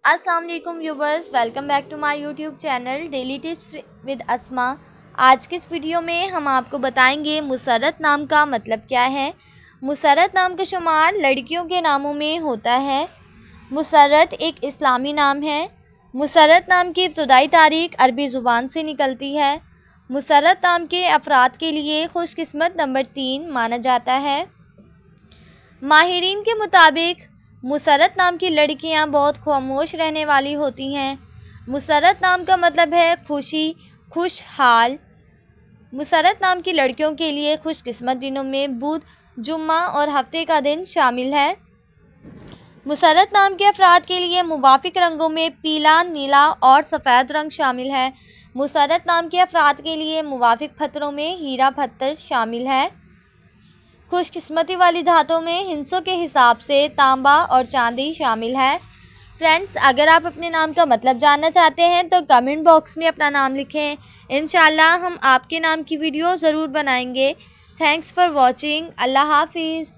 अस्सलाम वालेकुम viewers, welcome back to my YouTube channel daily tips with Asma. आज की इस वीडियो में हम आपको बताएंगे मुसर्रत नाम का मतलब क्या है। मुसर्रत नाम का शुमार लड़कियों के नामों में होता है। मुसर्रत एक इस्लामी नाम है। मुसर्रत नाम की इब्तदाई तारीख अरबी ज़ुबान से निकलती है। मुसर्रत नाम के अफराद के लिए खुशकिस्मत नंबर 3 माना जाता है। माहिरीन के मुताबिक मुसर्रत नाम की लड़कियां बहुत खामोश रहने वाली होती हैं। मुसर्रत नाम का मतलब है खुशी, खुशहाल। मुसर्रत नाम की लड़कियों के लिए खुशकिस्मत दिनों में बुध, जुम्मा और हफ्ते का दिन शामिल है। मुसर्रत नाम के अफराद के लिए मुवाफिक रंगों में पीला, नीला और सफ़ेद रंग शामिल है। मुसर्रत नाम के अफराद के लिए मुवाफिक पत्थरों में हीरा पत्थर शामिल है। खुशकिस्मती वाली धातों में हिंसों के हिसाब से तांबा और चांदी शामिल है। फ्रेंड्स, अगर आप अपने नाम का मतलब जानना चाहते हैं तो कमेंट बॉक्स में अपना नाम लिखें। इंशाल्लाह हम आपके नाम की वीडियो ज़रूर बनाएंगे। Thanks for watching. अल्लाह हाफिज़।